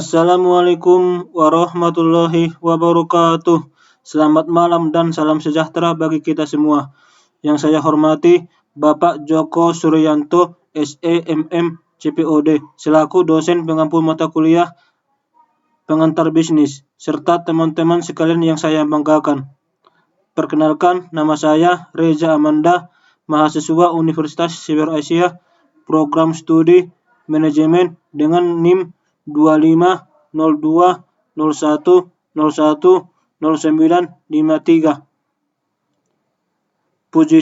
Assalamualaikum warahmatullahi wabarakatuh. Selamat malam dan salam sejahtera bagi kita semua. Yang saya hormati Bapak Joko Suryanto, SEMM CPOD, selaku dosen pengampu mata kuliah pengantar bisnis, serta teman-teman sekalian yang saya banggakan. Perkenalkan, nama saya Reza Amanda, mahasiswa Universitas Siber Asia, program studi manajemen dengan NIM 2501010953. Puji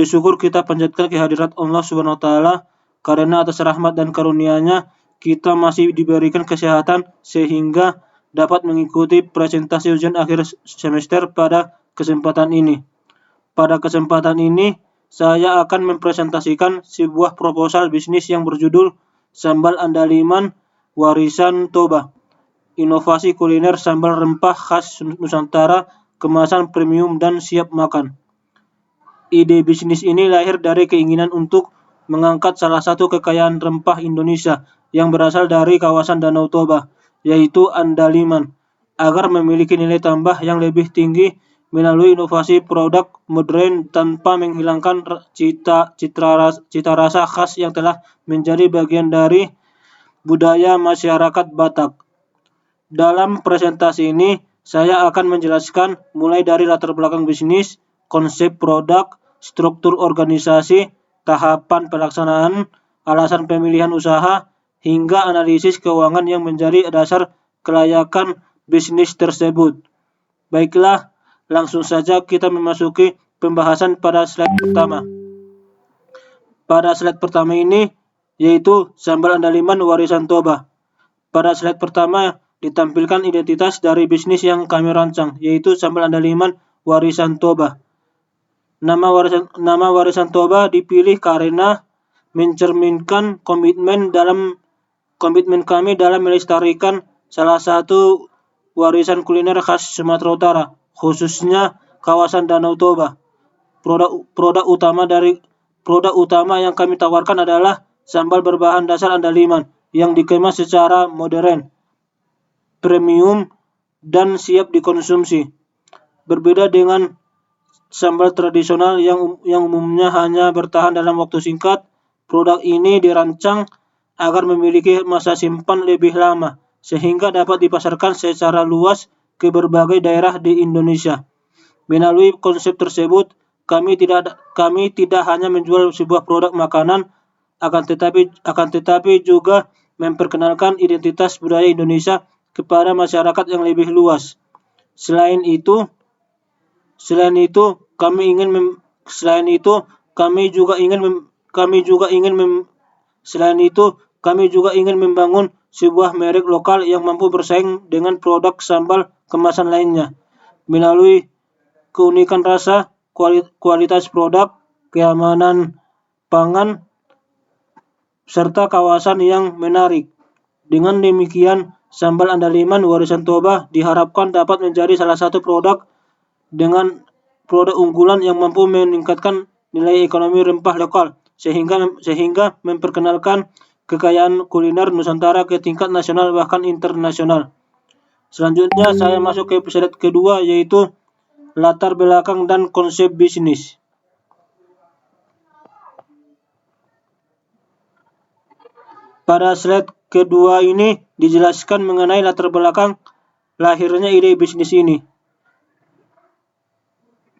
syukur kita panjatkan kehadirat Allah Subhanahu wa taala karena atas rahmat dan karunia-Nya kita masih diberikan kesehatan sehingga dapat mengikuti presentasi ujian akhir semester pada kesempatan ini. Pada kesempatan ini saya akan mempresentasikan sebuah proposal bisnis yang berjudul Sambal Andaliman Warisan Toba, inovasi kuliner sambal rempah khas Nusantara, kemasan premium dan siap makan. Ide bisnis ini lahir dari keinginan untuk mengangkat salah satu kekayaan rempah Indonesia yang berasal dari kawasan Danau Toba, yaitu Andaliman, agar memiliki nilai tambah yang lebih tinggi melalui inovasi produk modern tanpa menghilangkan cita rasa khas yang telah menjadi bagian dari budaya masyarakat Batak. Dalam presentasi ini, saya akan menjelaskan mulai dari latar belakang bisnis, konsep produk, struktur organisasi, tahapan pelaksanaan, alasan pemilihan usaha, hingga analisis keuangan yang menjadi dasar kelayakan bisnis tersebut. Baiklah, langsung saja kita memasuki pembahasan pada slide pertama. Pada slide pertama ini, yaitu Sambal Andaliman Warisan Toba. Pada slide pertama ditampilkan identitas dari bisnis yang kami rancang, yaitu Sambal Andaliman Warisan Toba. Nama Warisan Toba dipilih karena mencerminkan komitmen kami dalam melestarikan salah satu warisan kuliner khas Sumatera Utara, khususnya kawasan Danau Toba. Produk utama yang kami tawarkan adalah sambal berbahan dasar andaliman yang dikemas secara modern, premium, dan siap dikonsumsi. Berbeda dengan sambal tradisional yang umumnya hanya bertahan dalam waktu singkat, produk ini dirancang agar memiliki masa simpan lebih lama, sehingga dapat dipasarkan secara luas ke berbagai daerah di Indonesia. Melalui konsep tersebut, kami tidak hanya menjual sebuah produk makanan, akan tetapi juga memperkenalkan identitas budaya Indonesia kepada masyarakat yang lebih luas. Selain itu, kami juga ingin membangun sebuah merek lokal yang mampu bersaing dengan produk sambal kemasan lainnya melalui keunikan rasa, kualitas produk, keamanan pangan, serta kawasan yang menarik. Dengan demikian, Sambal Andaliman Warisan Toba diharapkan dapat menjadi salah satu produk unggulan yang mampu meningkatkan nilai ekonomi rempah lokal, sehingga memperkenalkan kekayaan kuliner Nusantara ke tingkat nasional bahkan internasional. Selanjutnya saya masuk ke slide kedua, yaitu latar belakang dan konsep bisnis. Pada slide kedua ini dijelaskan mengenai latar belakang lahirnya ide bisnis ini.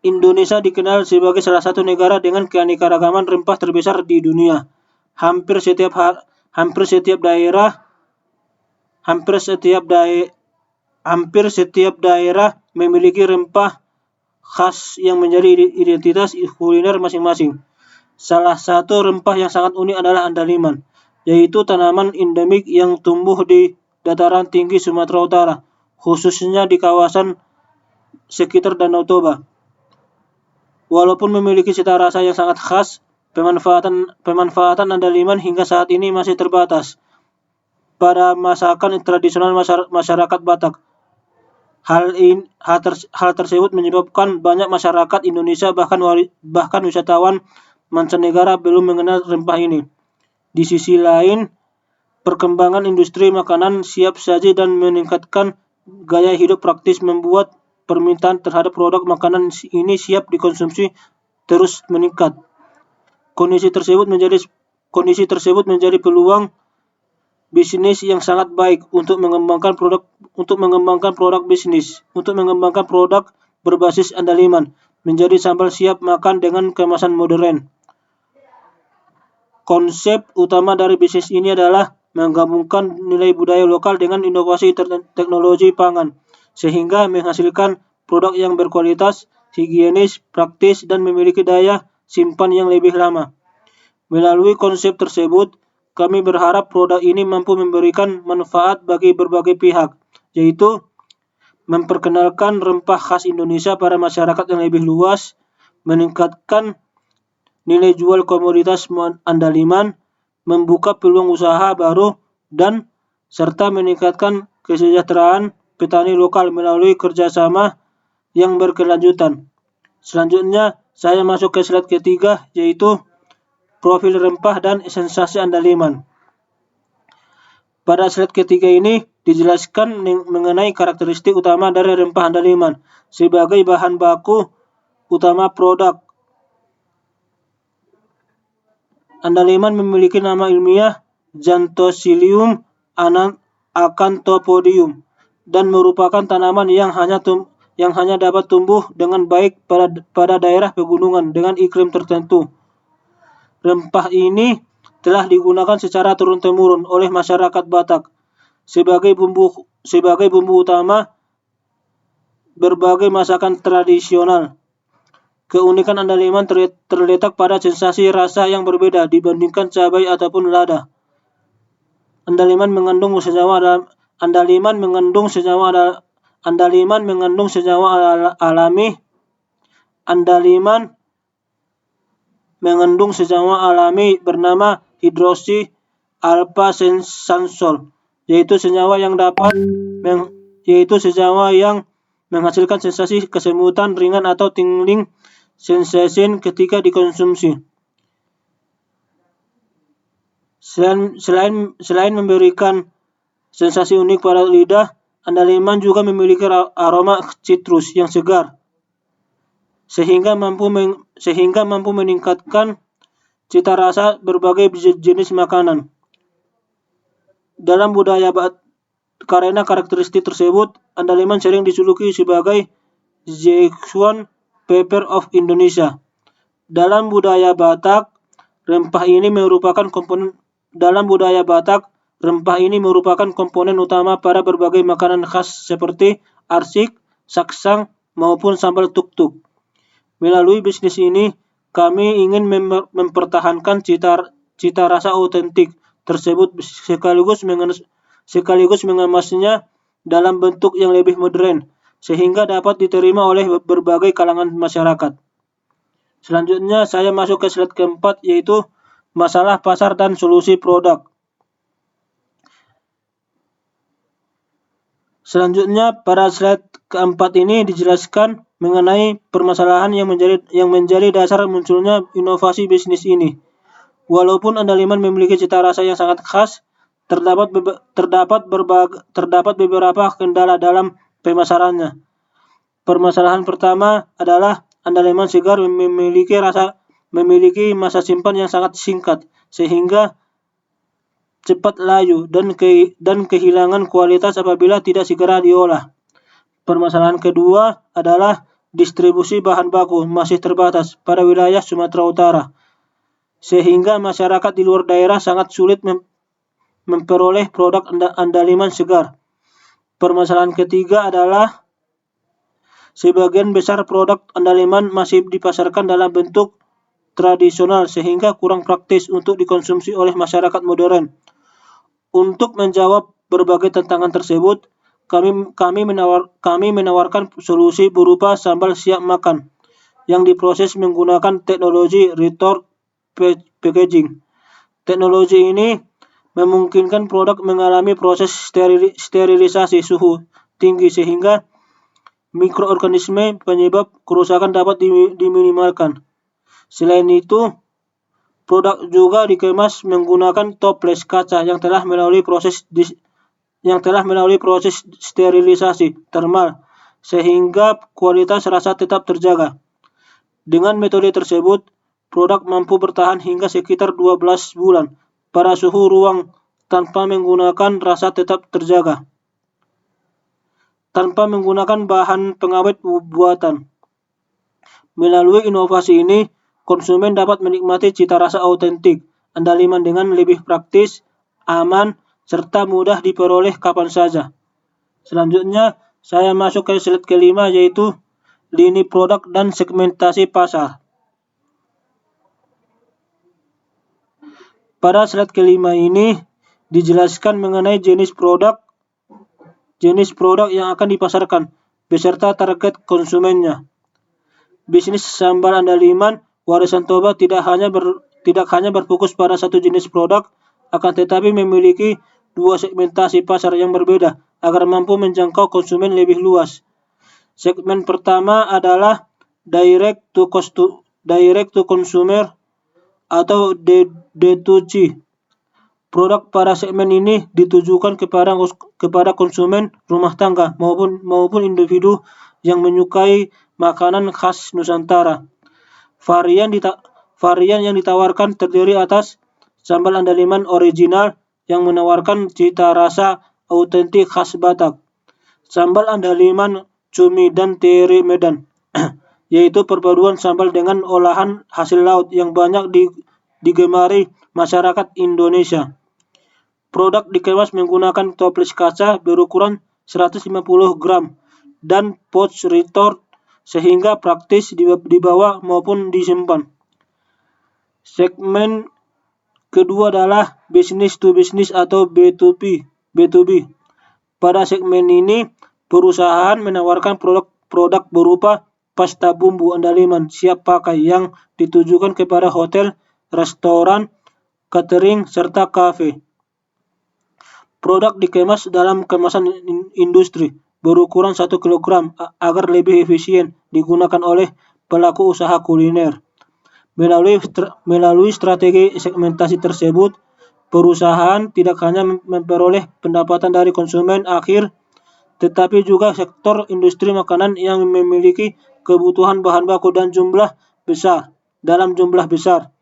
Indonesia dikenal sebagai salah satu negara dengan keanekaragaman rempah terbesar di dunia. Hampir setiap daerah memiliki rempah khas yang menjadi identitas kuliner masing-masing. Salah satu rempah yang sangat unik adalah andaliman, yaitu tanaman endemik yang tumbuh di dataran tinggi Sumatera Utara, khususnya di kawasan sekitar Danau Toba. Walaupun memiliki cita rasa yang sangat khas, pemanfaatan andaliman hingga saat ini masih terbatas pada masakan tradisional masyarakat Batak. Hal tersebut menyebabkan banyak masyarakat Indonesia bahkan wisatawan mancanegara belum mengenal rempah ini. Di sisi lain, perkembangan industri makanan siap saji dan meningkatkan gaya hidup praktis membuat permintaan terhadap produk makanan ini siap dikonsumsi terus meningkat. Kondisi tersebut menjadi peluang bisnis yang sangat baik untuk mengembangkan produk berbasis andaliman menjadi sambal siap makan dengan kemasan modern. Konsep utama dari bisnis ini adalah menggabungkan nilai budaya lokal dengan inovasi teknologi pangan, sehingga menghasilkan produk yang berkualitas, higienis, praktis, dan memiliki daya simpan yang lebih lama. Melalui konsep tersebut, kami berharap produk ini mampu memberikan manfaat bagi berbagai pihak, yaitu memperkenalkan rempah khas Indonesia pada masyarakat yang lebih luas, meningkatkan nilai jual komoditas andaliman, membuka peluang usaha baru, dan serta meningkatkan kesejahteraan petani lokal melalui kerjasama yang berkelanjutan. Selanjutnya, saya masuk ke slide ketiga, yaitu profil rempah dan sensasi andaliman. Pada slide ketiga ini dijelaskan mengenai karakteristik utama dari rempah andaliman sebagai bahan baku utama produk. Andaliman memiliki nama ilmiah Xanthosilium acanthopodium dan merupakan tanaman yang hanya dapat tumbuh dengan baik pada daerah pegunungan dengan iklim tertentu. Rempah ini telah digunakan secara turun-temurun oleh masyarakat Batak sebagai bumbu utama berbagai masakan tradisional. Keunikan andaliman terletak pada sensasi rasa yang berbeda dibandingkan cabai ataupun lada. Andaliman mengandung senyawa alami. Andaliman mengandung senyawa alami bernama hidroksi alpha sensansol, yaitu senyawa yang menghasilkan sensasi kesemutan ringan atau tingling sensation ketika dikonsumsi. Selain memberikan sensasi unik pada lidah, andaliman juga memiliki aroma citrus yang segar, sehingga mampu meningkatkan cita rasa berbagai jenis makanan. Karena karakteristik tersebut, andaliman sering dijuluki sebagai Szechuan Pepper of Indonesia. Dalam budaya Batak, rempah ini merupakan komponen utama pada berbagai makanan khas seperti arsik, saksang, maupun sambal tuk-tuk. Melalui bisnis ini, kami ingin mempertahankan cita rasa otentik tersebut sekaligus mengemasnya dalam bentuk yang lebih modern, sehingga dapat diterima oleh berbagai kalangan masyarakat. Selanjutnya, saya masuk ke slide keempat, yaitu masalah pasar dan solusi produk. Selanjutnya, pada slide keempat ini dijelaskan mengenai permasalahan yang menjadi dasar munculnya inovasi bisnis ini. Walaupun andaliman memiliki cita rasa yang sangat khas, terdapat beberapa kendala dalam pemasarannya. Permasalahan pertama adalah andaliman segar memiliki masa simpan yang sangat singkat, sehingga cepat layu dan kehilangan kualitas apabila tidak segera diolah. Permasalahan kedua adalah distribusi bahan baku masih terbatas pada wilayah Sumatera Utara, sehingga masyarakat di luar daerah sangat sulit memperoleh produk andaliman segar. Permasalahan ketiga adalah sebagian besar produk andaliman masih dipasarkan dalam bentuk tradisional sehingga kurang praktis untuk dikonsumsi oleh masyarakat modern. Untuk menjawab berbagai tantangan tersebut, kami menawarkan solusi berupa sambal siap makan yang diproses menggunakan teknologi retort packaging. Teknologi ini memungkinkan produk mengalami proses sterilisasi suhu tinggi sehingga mikroorganisme penyebab kerusakan dapat diminimalkan. Selain itu, Produk juga dikemas menggunakan toples kaca yang telah melalui proses sterilisasi termal sehingga kualitas rasa tetap terjaga. Dengan metode tersebut, produk mampu bertahan hingga sekitar 12 bulan pada suhu ruang tanpa menggunakan rasa tetap terjaga, tanpa menggunakan bahan pengawet buatan. Melalui inovasi ini, konsumen dapat menikmati cita rasa autentik andaliman dengan lebih praktis, aman, serta mudah diperoleh kapan saja. Selanjutnya, saya masuk ke slide kelima, yaitu lini produk dan segmentasi pasar. Pada slide kelima ini dijelaskan mengenai jenis produk yang akan dipasarkan beserta target konsumennya. Bisnis sambal andaliman warisan Toba tidak hanya berfokus pada satu jenis produk, akan tetapi memiliki dua segmentasi pasar yang berbeda agar mampu menjangkau konsumen lebih luas. Segmen pertama adalah direct to consumer atau D2C. Produk pada segmen ini ditujukan kepada konsumen rumah tangga maupun individu yang menyukai makanan khas Nusantara. Varian yang ditawarkan terdiri atas sambal andaliman original yang menawarkan cita rasa autentik khas Batak, sambal andaliman cumi dan teri Medan, yaitu perpaduan sambal dengan olahan hasil laut yang banyak digemari masyarakat Indonesia. Produk dikemas menggunakan toples kaca berukuran 150 gram dan pouch retort sehingga praktis dibawa maupun disimpan. Segmen kedua adalah business to business atau B2B. Pada segmen ini, perusahaan menawarkan produk berupa pasta bumbu andaliman siap pakai yang ditujukan kepada hotel, restoran, catering, serta kafe. Produk dikemas dalam kemasan industri berukuran 1 kg agar lebih efisien digunakan oleh pelaku usaha kuliner. Melalui strategi segmentasi tersebut, perusahaan tidak hanya memperoleh pendapatan dari konsumen akhir, tetapi juga sektor industri makanan yang memiliki kebutuhan bahan baku dalam jumlah besar.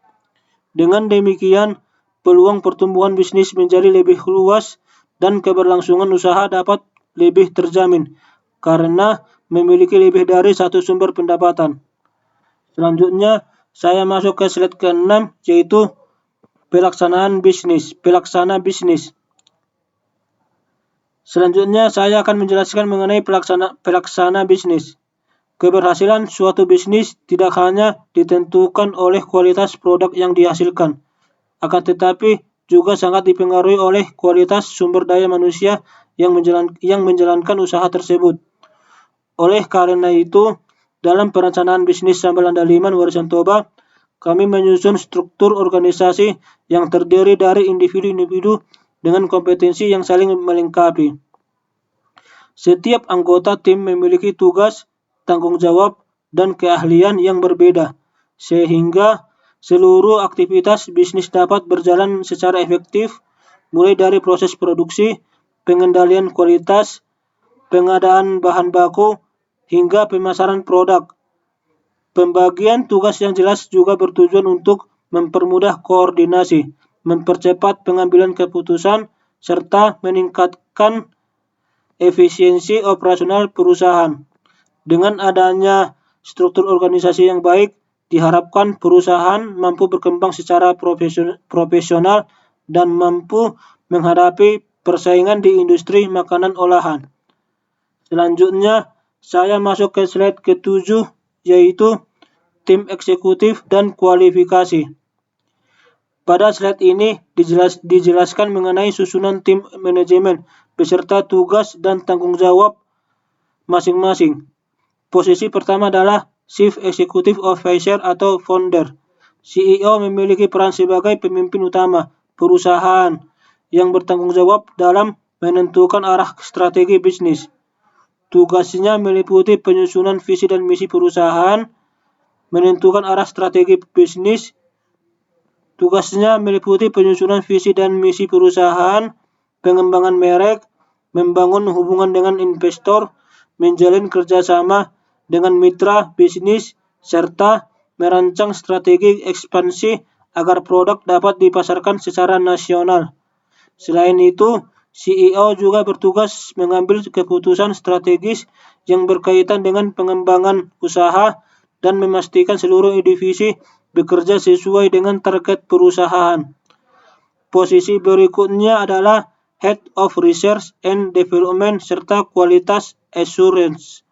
Dengan demikian, peluang pertumbuhan bisnis menjadi lebih luas dan keberlangsungan usaha dapat lebih terjamin karena memiliki lebih dari satu sumber pendapatan. Selanjutnya, saya masuk ke slide ke-6, yaitu pelaksana bisnis. Selanjutnya, saya akan menjelaskan mengenai pelaksana bisnis. Keberhasilan suatu bisnis tidak hanya ditentukan oleh kualitas produk yang dihasilkan, akan tetapi juga sangat dipengaruhi oleh kualitas sumber daya manusia yang menjalankan usaha tersebut. Oleh karena itu, dalam perencanaan bisnis sambal andaliman warisan Toba, kami menyusun struktur organisasi yang terdiri dari individu-individu dengan kompetensi yang saling melengkapi. Setiap anggota tim memiliki tugas, tanggung jawab, dan keahlian yang berbeda, sehingga seluruh aktivitas bisnis dapat berjalan secara efektif, mulai dari proses produksi, pengendalian kualitas, pengadaan bahan baku, hingga pemasaran produk. Pembagian tugas yang jelas juga bertujuan untuk mempermudah koordinasi, mempercepat pengambilan keputusan, serta meningkatkan efisiensi operasional perusahaan. Dengan adanya struktur organisasi yang baik, diharapkan perusahaan mampu berkembang secara profesional dan mampu menghadapi persaingan di industri makanan olahan. Selanjutnya, saya masuk ke slide ke-7, yaitu tim eksekutif dan kualifikasi. Pada slide ini dijelaskan mengenai susunan tim manajemen beserta tugas dan tanggung jawab masing-masing. Posisi pertama adalah Chief Executive Officer atau Founder. CEO memiliki peran sebagai pemimpin utama perusahaan yang bertanggung jawab dalam menentukan arah strategi bisnis. Tugasnya meliputi penyusunan visi dan misi perusahaan, menentukan arah strategi bisnis, Tugasnya meliputi penyusunan visi dan misi perusahaan, pengembangan merek, membangun hubungan dengan investor, menjalin kerjasama dengan mitra bisnis, serta merancang strategi ekspansi agar produk dapat dipasarkan secara nasional. Selain itu, CEO juga bertugas mengambil keputusan strategis yang berkaitan dengan pengembangan usaha dan memastikan seluruh divisi bekerja sesuai dengan target perusahaan. Posisi berikutnya adalah Head of Research and Development serta Qualitas Assurance.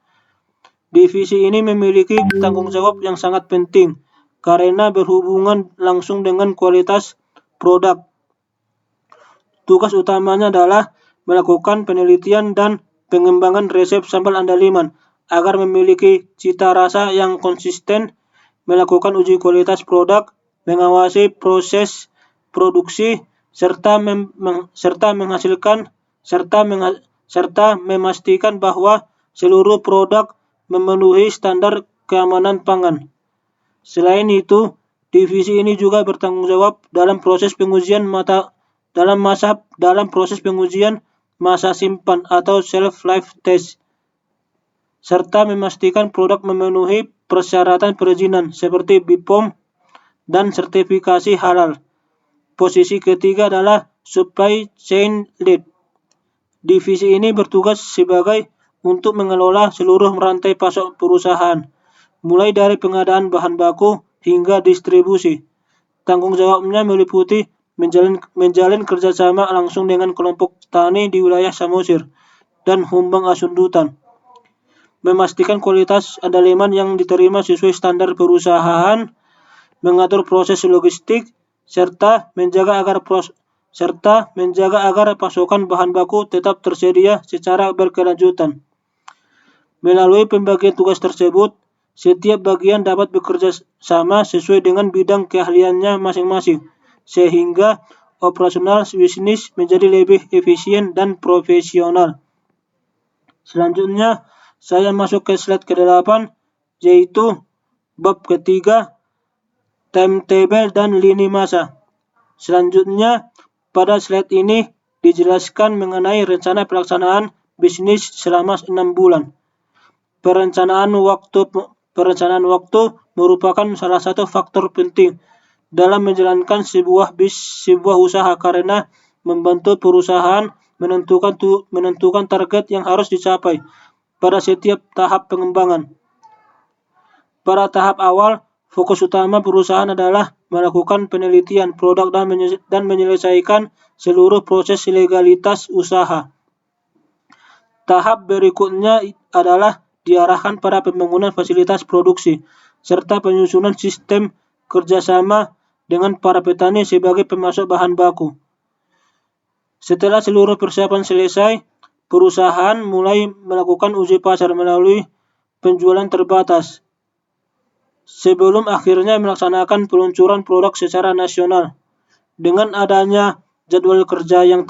Divisi ini memiliki tanggung jawab yang sangat penting karena berhubungan langsung dengan kualitas produk. Tugas utamanya adalah melakukan penelitian dan pengembangan resep sambal andaliman agar memiliki cita rasa yang konsisten, melakukan uji kualitas produk, mengawasi proses produksi, serta memastikan bahwa seluruh produk memenuhi standar keamanan pangan. Selain itu, divisi ini juga bertanggung jawab dalam proses pengujian masa simpan atau shelf life test, serta memastikan produk memenuhi persyaratan perizinan seperti BPOM dan sertifikasi halal. Posisi ketiga adalah Supply Chain Lead. Divisi ini bertugas sebagai untuk mengelola seluruh rantai pasok perusahaan, mulai dari pengadaan bahan baku hingga distribusi. Tanggung jawabnya meliputi menjalin kerjasama langsung dengan kelompok tani di wilayah Samosir dan Humbang Asundutan, memastikan kualitas andaliman yang diterima sesuai standar perusahaan, mengatur proses logistik, serta menjaga agar pasokan bahan baku tetap tersedia secara berkelanjutan. Melalui pembagian tugas tersebut, setiap bagian dapat bekerja sama sesuai dengan bidang keahliannya masing-masing, sehingga operasional bisnis menjadi lebih efisien dan profesional. Selanjutnya, saya masuk ke slide ke-8, yaitu bab ketiga, timetable dan lini masa. Selanjutnya, pada slide ini dijelaskan mengenai rencana pelaksanaan bisnis selama 6 bulan. Perencanaan waktu merupakan salah satu faktor penting dalam menjalankan sebuah usaha karena membantu perusahaan menentukan target yang harus dicapai pada setiap tahap pengembangan. Pada tahap awal, fokus utama perusahaan adalah melakukan penelitian produk dan menyelesaikan seluruh proses legalitas usaha. Tahap berikutnya adalah diarahkan pada pembangunan fasilitas produksi serta penyusunan sistem kerjasama dengan para petani sebagai pemasok bahan baku. Setelah seluruh persiapan selesai, perusahaan mulai melakukan uji pasar melalui penjualan terbatas, sebelum akhirnya melaksanakan peluncuran produk secara nasional. Dengan adanya jadwal kerja yang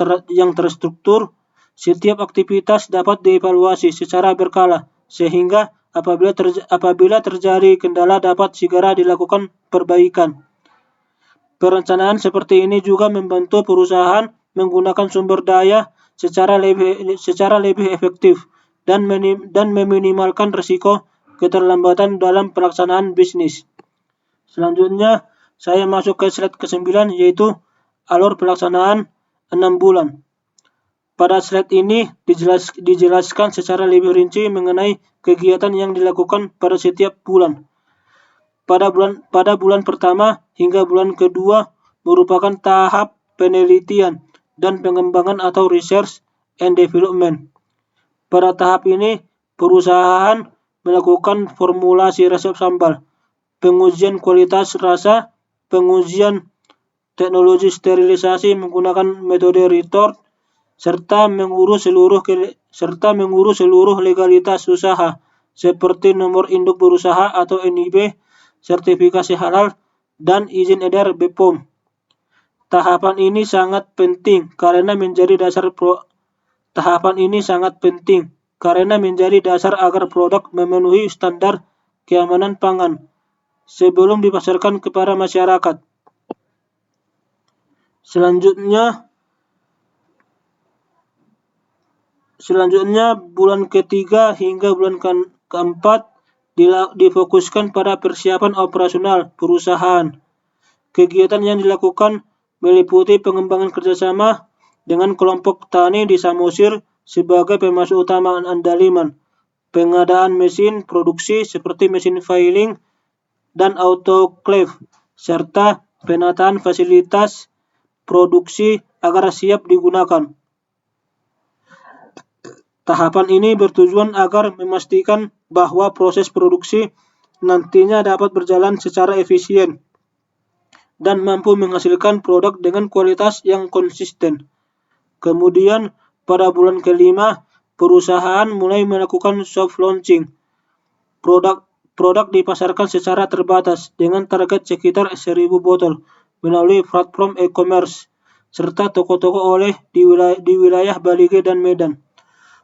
terstruktur, setiap aktivitas dapat dievaluasi secara berkala, sehingga apabila terjadi kendala dapat segera dilakukan perbaikan. Perencanaan seperti ini juga membantu perusahaan menggunakan sumber daya secara lebih efektif dan meminimalkan risiko keterlambatan dalam pelaksanaan bisnis. Selanjutnya, saya masuk ke slide ke-9, yaitu alur pelaksanaan 6 bulan. Pada slide ini dijelaskan secara lebih rinci mengenai kegiatan yang dilakukan pada setiap bulan. Pada bulan pertama hingga bulan kedua merupakan tahap penelitian dan pengembangan atau research and development. Pada tahap ini, perusahaan melakukan formulasi resep sambal, pengujian kualitas rasa, pengujian teknologi sterilisasi menggunakan metode retort, serta mengurus seluruh legalitas usaha seperti nomor induk berusaha atau NIB, sertifikasi halal, dan izin edar BPOM. Tahapan ini sangat penting karena menjadi dasar agar produk memenuhi standar keamanan pangan sebelum dipasarkan kepada masyarakat. Selanjutnya bulan ketiga hingga bulan keempat difokuskan pada persiapan operasional perusahaan. Kegiatan yang dilakukan meliputi pengembangan kerjasama dengan kelompok tani di Samosir sebagai pemasok utama andaliman, pengadaan mesin produksi seperti mesin filing dan autoclave, serta penataan fasilitas produksi agar siap digunakan. Tahapan ini bertujuan agar memastikan bahwa proses produksi nantinya dapat berjalan secara efisien dan mampu menghasilkan produk dengan kualitas yang konsisten. Kemudian, pada bulan kelima, perusahaan mulai melakukan soft launching. Produk dipasarkan secara terbatas dengan target sekitar 1.000 botol melalui platform e-commerce serta toko-toko oleh di wilayah Balige dan Medan.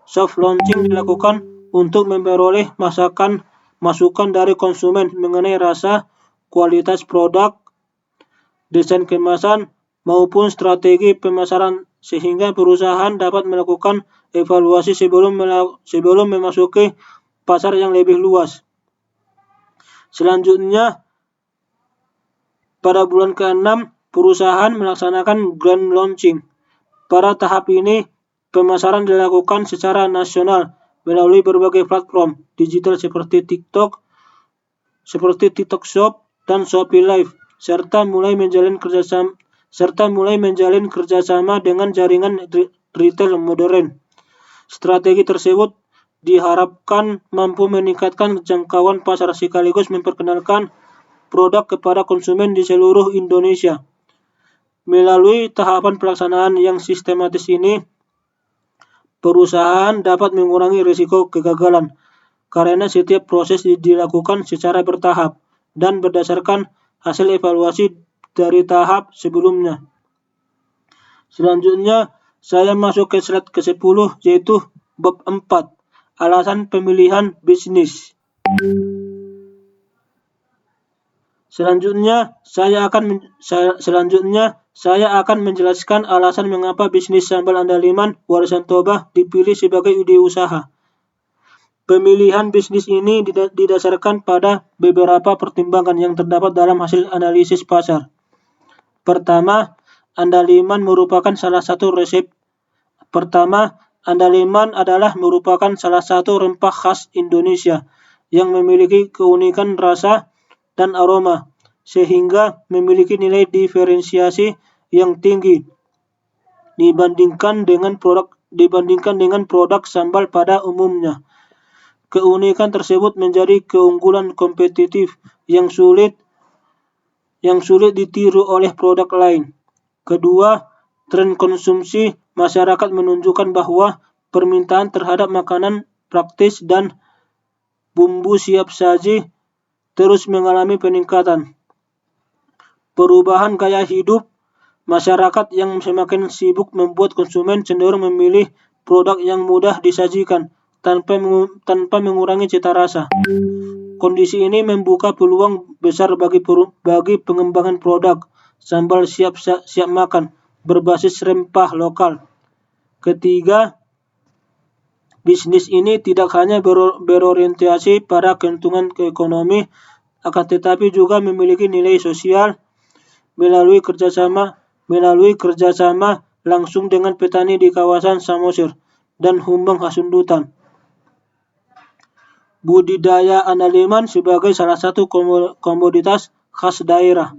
Soft launching dilakukan untuk memperoleh masukan dari konsumen mengenai rasa, kualitas produk, desain kemasan, maupun strategi pemasaran sehingga perusahaan dapat melakukan evaluasi sebelum memasuki pasar yang lebih luas. Selanjutnya, pada bulan ke-6, perusahaan melaksanakan grand launching. Pada tahap ini, pemasaran dilakukan secara nasional melalui berbagai platform digital seperti TikTok Shop dan Shopee Live, serta mulai menjalin kerjasama dengan jaringan retail modern. Strategi tersebut diharapkan mampu meningkatkan jangkauan pasar sekaligus memperkenalkan produk kepada konsumen di seluruh Indonesia. Melalui tahapan pelaksanaan yang sistematis ini, perusahaan dapat mengurangi risiko kegagalan karena setiap proses dilakukan secara bertahap dan berdasarkan hasil evaluasi dari tahap sebelumnya. Selanjutnya, saya masuk ke slide ke-10 yaitu bab 4, alasan pemilihan bisnis. Selanjutnya, saya akan menjelaskan alasan mengapa bisnis sambal andaliman warisan Toba dipilih sebagai ide usaha. Pemilihan bisnis ini didasarkan pada beberapa pertimbangan yang terdapat dalam hasil analisis pasar. Pertama, andaliman merupakan salah satu andaliman adalah merupakan salah satu rempah khas Indonesia yang memiliki keunikan rasa dan aroma, sehingga memiliki nilai diferensiasi yang tinggi dibandingkan dengan produk sambal pada umumnya. Keunikan tersebut menjadi keunggulan kompetitif yang sulit ditiru oleh produk lain. Kedua, tren konsumsi masyarakat menunjukkan bahwa permintaan terhadap makanan praktis dan bumbu siap saji terus mengalami peningkatan. Perubahan gaya hidup masyarakat yang semakin sibuk membuat konsumen cenderung memilih produk yang mudah disajikan tanpa mengurangi cita rasa. Kondisi ini membuka peluang besar bagi pengembangan produk sambal siap makan berbasis rempah lokal. Ketiga, bisnis ini tidak hanya berorientasi pada keuntungan ekonomi, akan tetapi juga memiliki nilai sosial melalui kerjasama langsung dengan petani di kawasan Samosir dan Humbang Hasundutan. Budidaya andaliman sebagai salah satu komoditas khas daerah.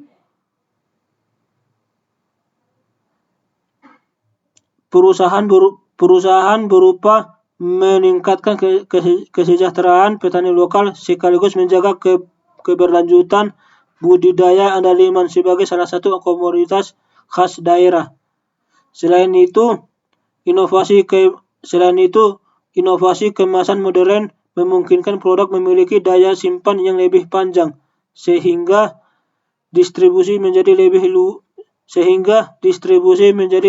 Perusahaan berupa meningkatkan kesejahteraan petani lokal sekaligus menjaga keberlanjutan budidaya andaliman sebagai salah satu komoditas khas daerah. Selain itu, inovasi kemasan modern memungkinkan produk memiliki daya simpan yang lebih panjang, sehingga distribusi menjadi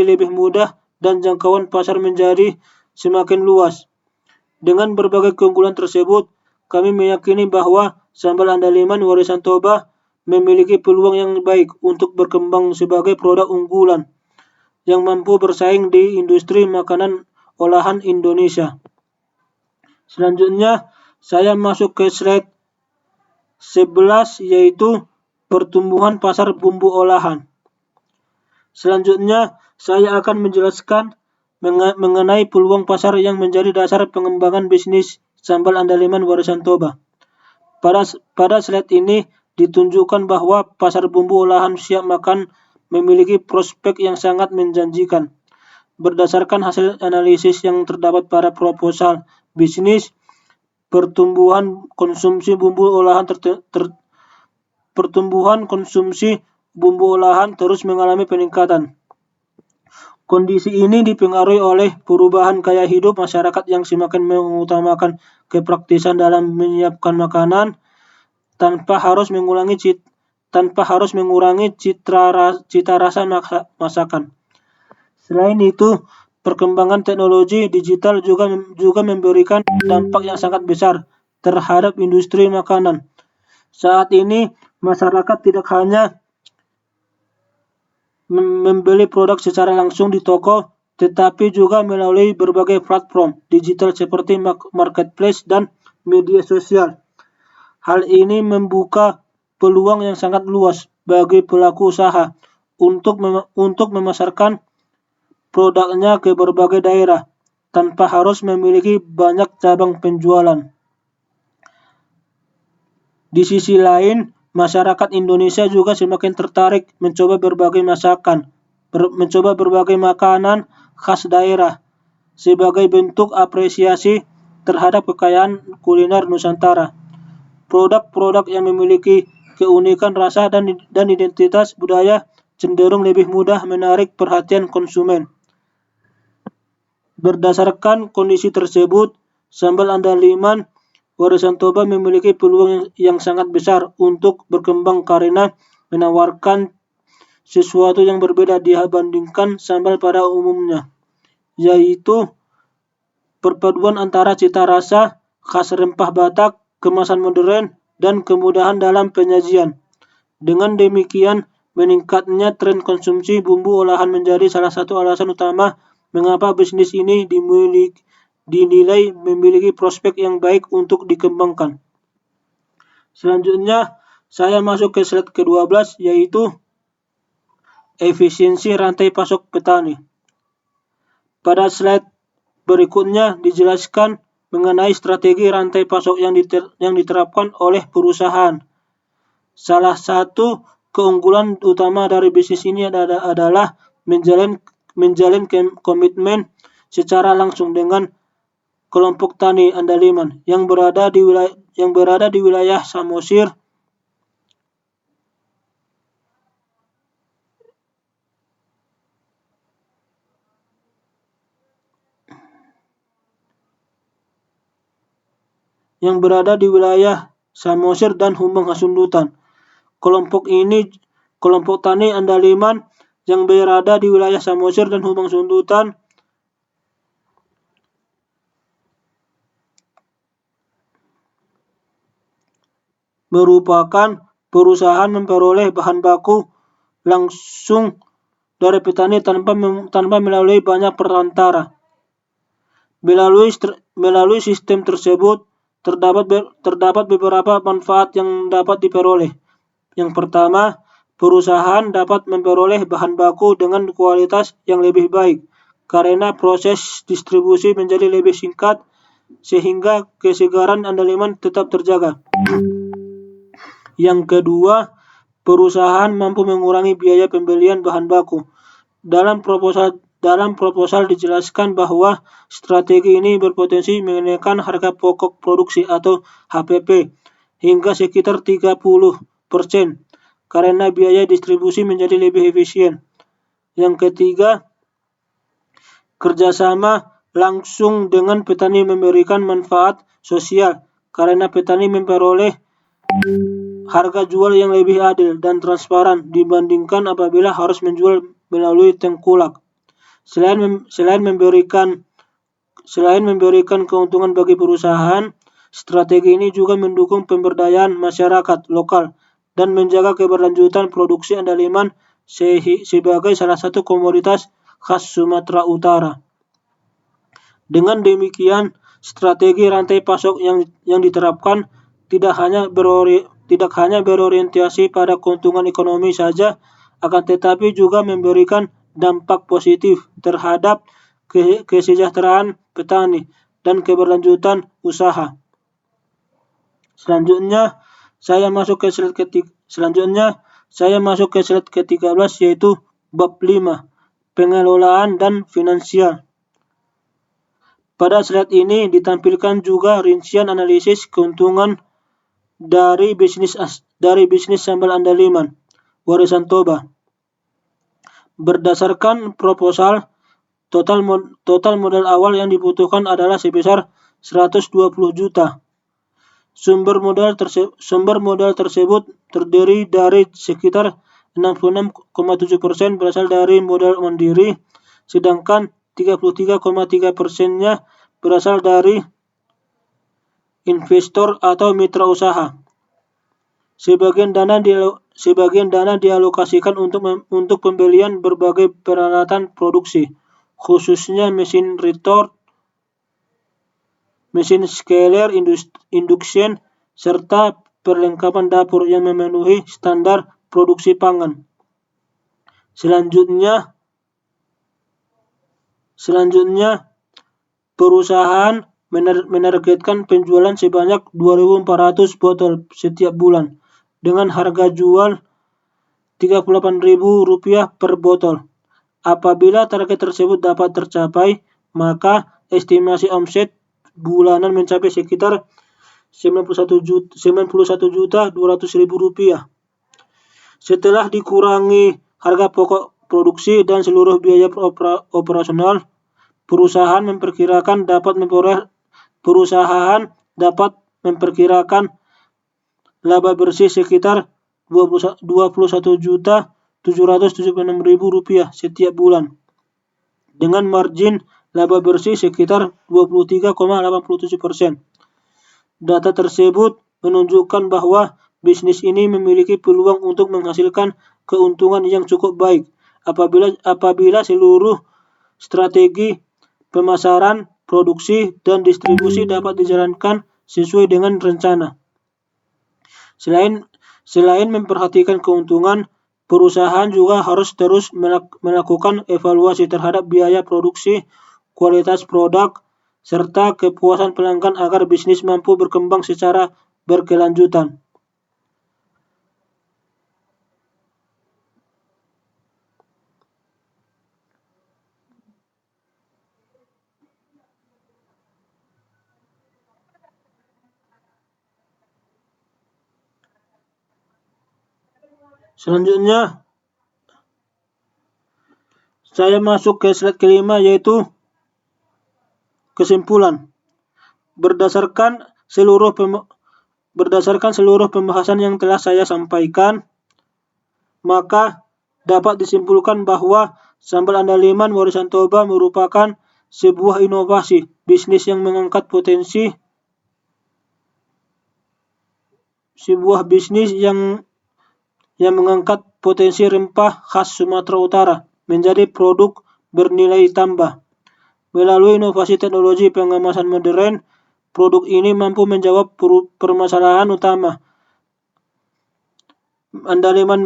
lebih mudah dan jangkauan pasar menjadi semakin luas. Dengan berbagai keunggulan tersebut, kami meyakini bahwa sambal andaliman warisan Toba memiliki peluang yang baik untuk berkembang sebagai produk unggulan yang mampu bersaing di industri makanan olahan Indonesia. Selanjutnya, saya masuk ke slide 11, yaitu pertumbuhan pasar bumbu olahan. Selanjutnya, saya akan menjelaskan mengenai peluang pasar yang menjadi dasar pengembangan bisnis sambal andaliman warisan Toba. Pada slide ini ditunjukkan bahwa pasar bumbu olahan siap makan memiliki prospek yang sangat menjanjikan. Berdasarkan hasil analisis yang terdapat pada proposal bisnis, pertumbuhan konsumsi bumbu olahan terus mengalami peningkatan. Kondisi ini dipengaruhi oleh perubahan gaya hidup masyarakat yang semakin mengutamakan kepraktisan dalam menyiapkan makanan tanpa harus mengurangi cita rasa masakan. Selain itu, perkembangan teknologi digital juga memberikan dampak yang sangat besar terhadap industri makanan. Saat ini, masyarakat tidak hanya membeli produk secara langsung di toko, tetapi juga melalui berbagai platform digital seperti marketplace dan media sosial. Hal ini membuka peluang yang sangat luas bagi pelaku usaha untuk memasarkan produknya ke berbagai daerah tanpa harus memiliki banyak cabang penjualan. Di sisi lain, masyarakat Indonesia juga semakin tertarik mencoba berbagai makanan khas daerah sebagai bentuk apresiasi terhadap kekayaan kuliner Nusantara. Produk-produk yang memiliki keunikan rasa dan identitas budaya cenderung lebih mudah menarik perhatian konsumen. Berdasarkan kondisi tersebut, sambal andaliman warisan Toba memiliki peluang yang sangat besar untuk berkembang karena menawarkan sesuatu yang berbeda dibandingkan sambal pada umumnya, yaitu perpaduan antara cita rasa khas rempah Batak, kemasan modern, dan kemudahan dalam penyajian. Dengan demikian, meningkatnya tren konsumsi bumbu olahan menjadi salah satu alasan utama mengapa bisnis ini dinilai memiliki prospek yang baik untuk dikembangkan. Selanjutnya, saya masuk ke slide ke-12, yaitu efisiensi rantai pasok petani. Pada slide berikutnya dijelaskan mengenai strategi rantai pasok yang diterapkan oleh perusahaan. Salah satu keunggulan utama dari bisnis ini adalah menjalin komitmen secara langsung dengan kelompok tani andaliman yang berada di wilayah Samosir dan Humbang Hasundutan. Kelompok tani andaliman yang berada di wilayah Samosir dan Humbang Hasundutan merupakan perusahaan memperoleh bahan baku langsung dari petani tanpa melalui banyak perantara. Melalui sistem tersebut terdapat beberapa manfaat yang dapat diperoleh. Yang pertama, perusahaan dapat memperoleh bahan baku dengan kualitas yang lebih baik karena proses distribusi menjadi lebih singkat sehingga kesegaran andaliman tetap terjaga. Yang kedua, perusahaan mampu mengurangi biaya pembelian bahan baku. Dalam proposal dijelaskan bahwa strategi ini berpotensi menaikkan harga pokok produksi atau HPP hingga sekitar 30% karena biaya distribusi menjadi lebih efisien. Yang ketiga, kerjasama langsung dengan petani memberikan manfaat sosial karena petani memperoleh harga jual yang lebih adil dan transparan dibandingkan apabila harus menjual melalui tengkulak. Selain memberikan keuntungan bagi perusahaan, strategi ini juga mendukung pemberdayaan masyarakat lokal dan menjaga keberlanjutan produksi andaliman sebagai salah satu komoditas khas Sumatera Utara. Dengan demikian, strategi rantai pasok yang diterapkan tidak hanya berorientasi pada keuntungan ekonomi saja, akan tetapi juga memberikan dampak positif terhadap kesejahteraan petani dan keberlanjutan usaha. Selanjutnya, saya masuk ke slide ke-13, yaitu bab 5, pengelolaan dan finansial. Pada slide ini ditampilkan juga rincian analisis keuntungan dari bisnis sambal andaliman warisan Toba. Berdasarkan proposal, total modal awal yang dibutuhkan adalah sebesar 120 juta. Sumber modal tersebut terdiri dari sekitar 66,7% berasal dari modal mandiri, sedangkan 33,3%-nya berasal dari investor atau mitra usaha. Sebagian dana dialokasikan untuk pembelian berbagai peralatan produksi, khususnya mesin retort, mesin scaler induction, serta perlengkapan dapur yang memenuhi standar produksi pangan. Selanjutnya, perusahaan menargetkan penjualan sebanyak 2.400 botol setiap bulan dengan harga jual Rp38.000 per botol. Apabila target tersebut dapat tercapai, maka estimasi omset bulanan mencapai sekitar Rp91.200.000. Setelah dikurangi harga pokok produksi dan seluruh biaya operasional, perusahaan dapat memperkirakan laba bersih sekitar Rp21.776.000 setiap bulan, dengan margin laba bersih sekitar 23,87%. Data tersebut menunjukkan bahwa bisnis ini memiliki peluang untuk menghasilkan keuntungan yang cukup baik apabila seluruh strategi pemasaran, produksi, dan distribusi dapat dijalankan sesuai dengan rencana. Selain memperhatikan keuntungan, perusahaan juga harus terus melakukan evaluasi terhadap biaya produksi, kualitas produk, serta kepuasan pelanggan agar bisnis mampu berkembang secara berkelanjutan. Selanjutnya, saya masuk ke slide kelima, yaitu kesimpulan. Berdasarkan seluruh pembahasan yang telah saya sampaikan, maka dapat disimpulkan bahwa sambal andaliman warisan Toba merupakan sebuah inovasi bisnis yang mengangkat potensi rempah khas Sumatera Utara menjadi produk bernilai tambah. Melalui inovasi teknologi pengemasan modern, produk ini mampu menjawab permasalahan utama andaliman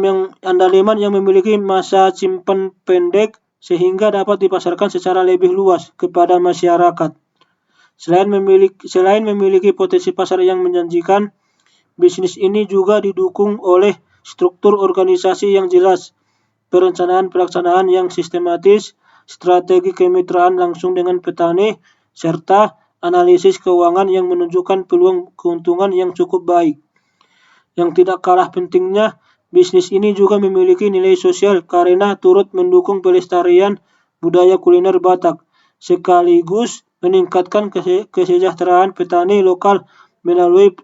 yang memiliki masa simpan pendek sehingga dapat dipasarkan secara lebih luas kepada masyarakat. Selain memiliki potensi pasar yang menjanjikan, bisnis ini juga didukung oleh struktur organisasi yang jelas, perencanaan pelaksanaan yang sistematis, strategi kemitraan langsung dengan petani, serta analisis keuangan yang menunjukkan peluang keuntungan yang cukup baik. Yang tidak kalah pentingnya, bisnis ini juga memiliki nilai sosial karena turut mendukung pelestarian budaya kuliner Batak, sekaligus meningkatkan kesejahteraan petani lokal melalui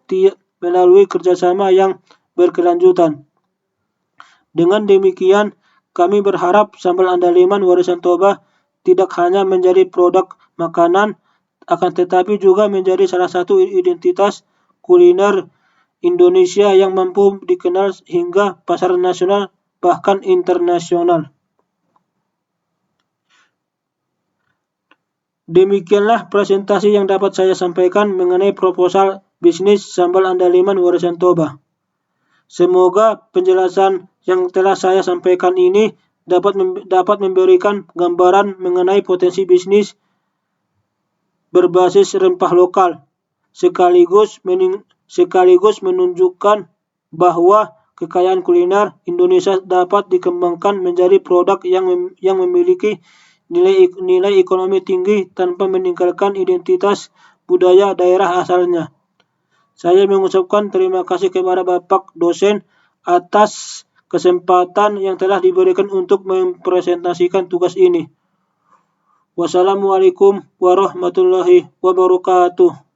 kerjasama yang berkelanjutan. Dengan demikian, kami berharap sambal andaliman warisan Toba tidak hanya menjadi produk makanan, akan tetapi juga menjadi salah satu identitas kuliner Indonesia yang mampu dikenal hingga pasar nasional bahkan internasional. Demikianlah presentasi yang dapat saya sampaikan mengenai proposal bisnis sambal andaliman warisan Toba. Semoga penjelasan yang telah saya sampaikan ini dapat memberikan gambaran mengenai potensi bisnis berbasis rempah lokal, sekaligus menunjukkan bahwa kekayaan kuliner Indonesia dapat dikembangkan menjadi produk yang memiliki nilai ekonomi tinggi tanpa meninggalkan identitas budaya daerah asalnya. Saya mengucapkan terima kasih kepada Bapak dosen atas kesempatan yang telah diberikan untuk mempresentasikan tugas ini. Wassalamualaikum warahmatullahi wabarakatuh.